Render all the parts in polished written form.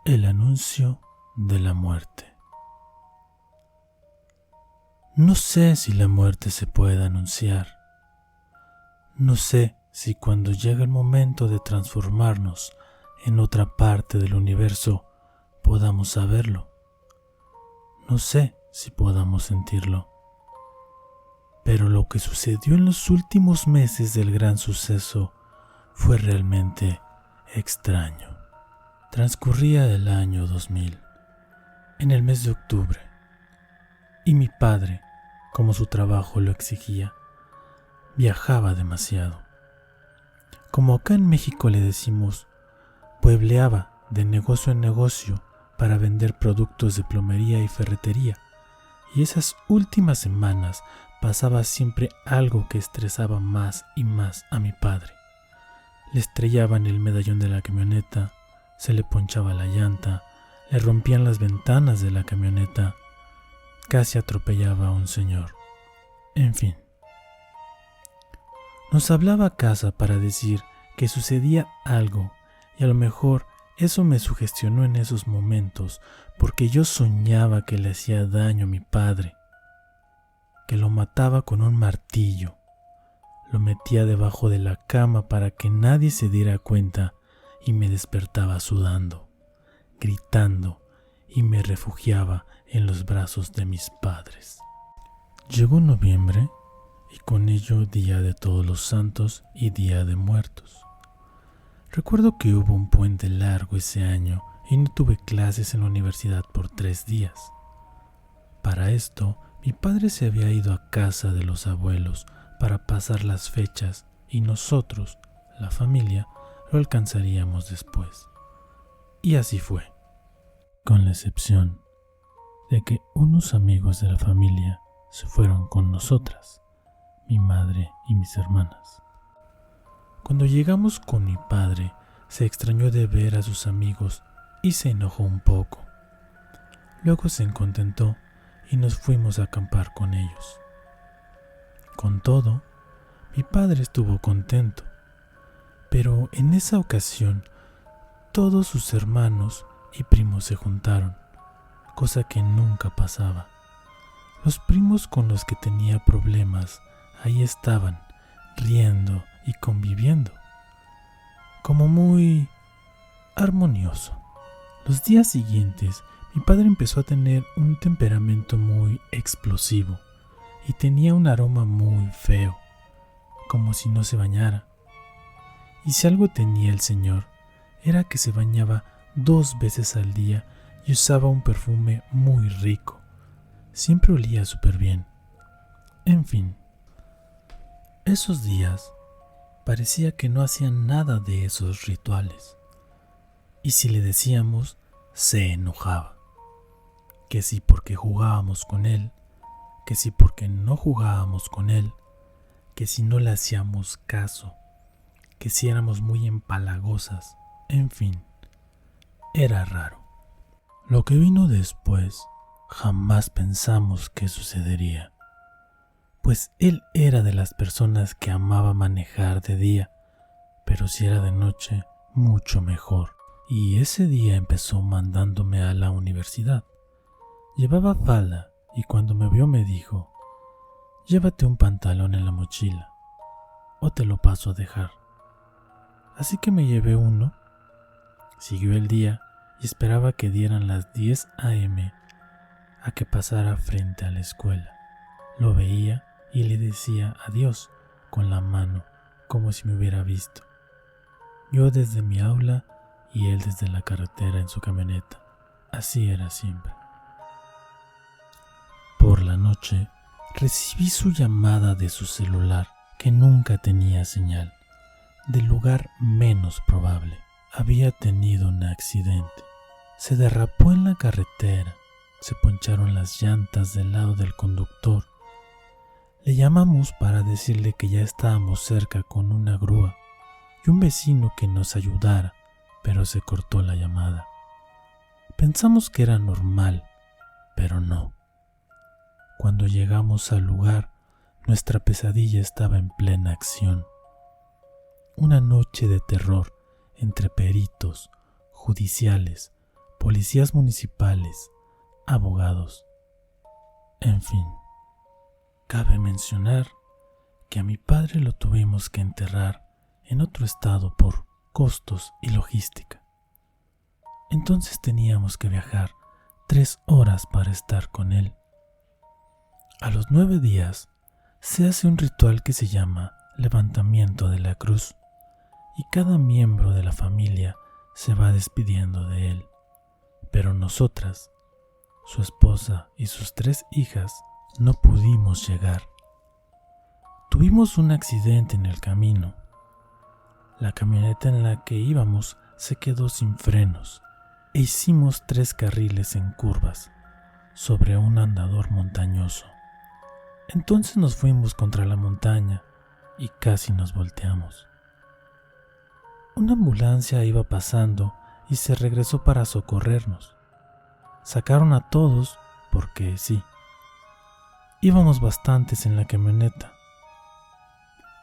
El anuncio de la muerte. No sé si la muerte se puede anunciar. No sé si cuando llega el momento de transformarnos en otra parte del universo podamos saberlo. No sé si podamos sentirlo. Pero lo que sucedió en los últimos meses del gran suceso fue realmente extraño. Transcurría el año 2000, en el mes de octubre, y mi padre, como su trabajo lo exigía, viajaba demasiado. Como acá en México le decimos, puebleaba de negocio en negocio para vender productos de plomería y ferretería, y esas últimas semanas pasaba siempre algo que estresaba más y más a mi padre. Le estrellaban el medallón de la camioneta, se le ponchaba la llanta, le rompían las ventanas de la camioneta, casi atropellaba a un señor. En fin. Nos hablaba a casa para decir que sucedía algo y a lo mejor eso me sugestionó en esos momentos porque yo soñaba que le hacía daño a mi padre, que lo mataba con un martillo, lo metía debajo de la cama para que nadie se diera cuenta y me despertaba sudando, gritando y me refugiaba en los brazos de mis padres. Llegó noviembre y con ello Día de Todos los Santos y Día de Muertos. Recuerdo que hubo un puente largo ese año y no tuve clases en la universidad por 3 días. Para esto, mi padre se había ido a casa de los abuelos para pasar las fechas y nosotros, la familia, lo alcanzaríamos después. Y así fue, con la excepción de que unos amigos de la familia se fueron con nosotras, mi madre y mis hermanas. Cuando llegamos con mi padre, se extrañó de ver a sus amigos y se enojó un poco. Luego se contentó y nos fuimos a acampar con ellos. Con todo, mi padre estuvo contento, pero en esa ocasión todos sus hermanos y primos se juntaron, cosa que nunca pasaba. Los primos con los que tenía problemas ahí estaban, riendo y conviviendo, como muy armonioso. Los días siguientes, mi padre empezó a tener un temperamento muy explosivo y tenía un aroma muy feo, como si no se bañara. Y si algo tenía el señor, era que se bañaba 2 veces al día y usaba un perfume muy rico. Siempre olía súper bien. En fin, esos días parecía que no hacían nada de esos rituales. Y si le decíamos, se enojaba. Que si porque jugábamos con él, que si porque no jugábamos con él, que si no le hacíamos caso, que si éramos muy empalagosas, en fin, era raro. Lo que vino después, jamás pensamos que sucedería, pues él era de las personas que amaba manejar de día, pero si era de noche, mucho mejor. Y ese día empezó mandándome a la universidad. Llevaba falda y cuando me vio me dijo, llévate un pantalón en la mochila o te lo paso a dejar. Así que me llevé uno. Siguió el día y esperaba que dieran las 10 a.m. a que pasara frente a la escuela. Lo veía y le decía adiós con la mano, como si me hubiera visto. Yo desde mi aula y él desde la carretera en su camioneta. Así era siempre. Por la noche recibí su llamada de su celular, que nunca tenía señal, del lugar menos probable. Había tenido un accidente. Se derrapó en la carretera, se poncharon las llantas del lado del conductor. Le llamamos para decirle que ya estábamos cerca con una grúa y un vecino que nos ayudara, pero se cortó la llamada. Pensamos que era normal, pero no. Cuando llegamos al lugar, nuestra pesadilla estaba en plena acción. Una noche de terror entre peritos, judiciales, policías municipales, abogados. En fin, cabe mencionar que a mi padre lo tuvimos que enterrar en otro estado por costos y logística. Entonces teníamos que viajar 3 horas para estar con él. A los 9 días se hace un ritual que se llama levantamiento de la cruz y cada miembro de la familia se va despidiendo de él. Pero nosotras, su esposa y sus 3 hijas, no pudimos llegar. Tuvimos un accidente en el camino. La camioneta en la que íbamos se quedó sin frenos e hicimos 3 carriles en curvas sobre un andador montañoso. Entonces nos fuimos contra la montaña y casi nos volteamos. Una ambulancia iba pasando y se regresó para socorrernos. Sacaron a todos porque sí. Íbamos bastantes en la camioneta,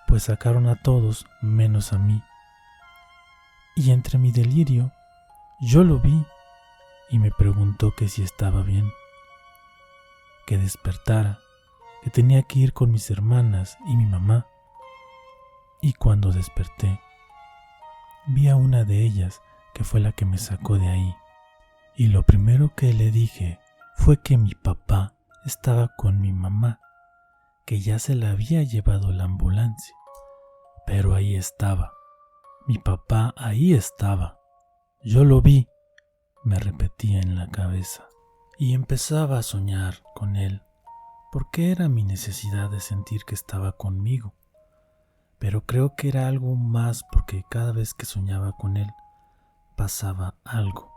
pues sacaron a todos menos a mí. Y entre mi delirio, yo lo vi y me preguntó que si estaba bien, que despertara, que tenía que ir con mis hermanas y mi mamá. Y cuando desperté, vi a una de ellas que fue la que me sacó de ahí. Y lo primero que le dije fue que mi papá estaba con mi mamá, que ya se la había llevado la ambulancia. Pero ahí estaba, mi papá ahí estaba. Yo lo vi, me repetía en la cabeza. Y empezaba a soñar con él, porque era mi necesidad de sentir que estaba conmigo. Pero creo que era algo más porque cada vez que soñaba con él, pasaba algo.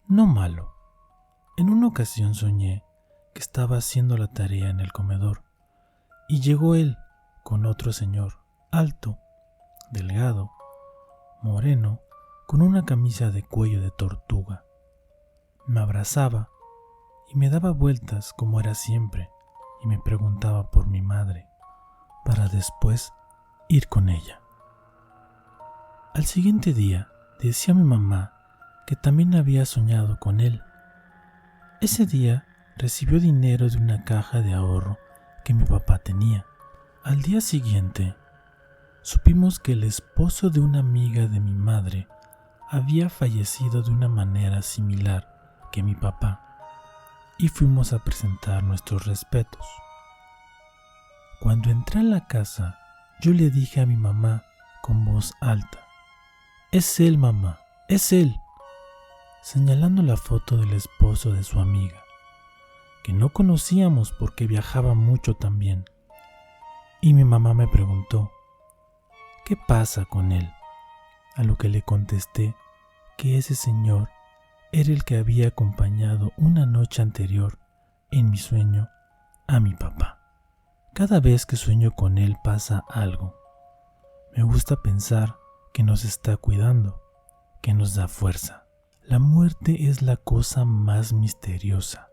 No malo. En una ocasión soñé que estaba haciendo la tarea en el comedor y llegó él con otro señor, alto, delgado, moreno, con una camisa de cuello de tortuga. Me abrazaba y me daba vueltas como era siempre y me preguntaba por mi madre, para después ir con ella. Al siguiente día decía mi mamá que también había soñado con él. Ese día recibió dinero de una caja de ahorro que mi papá tenía. Al día siguiente supimos que el esposo de una amiga de mi madre había fallecido de una manera similar que mi papá, y fuimos a presentar nuestros respetos. Cuando entré a la casa, yo le dije a mi mamá con voz alta: «Es él, mamá, es él», señalando la foto del esposo de su amiga, que no conocíamos porque viajaba mucho también. Y mi mamá me preguntó: «¿Qué pasa con él?», a lo que le contesté que ese señor era el que había acompañado una noche anterior en mi sueño a mi papá. Cada vez que sueño con él pasa algo. Me gusta pensar que nos está cuidando, que nos da fuerza. La muerte es la cosa más misteriosa,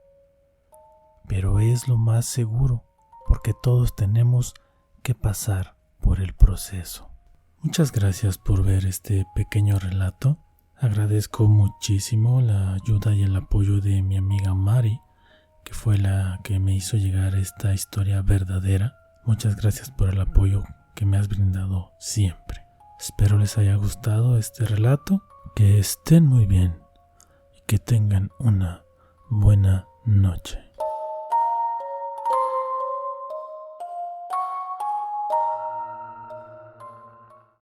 pero es lo más seguro porque todos tenemos que pasar por el proceso. Muchas gracias por ver este pequeño relato. Agradezco muchísimo la ayuda y el apoyo de mi amiga Mari, que fue la que me hizo llegar esta historia verdadera. Muchas gracias por el apoyo que me has brindado siempre. Espero les haya gustado este relato, que estén muy bien y que tengan una buena noche.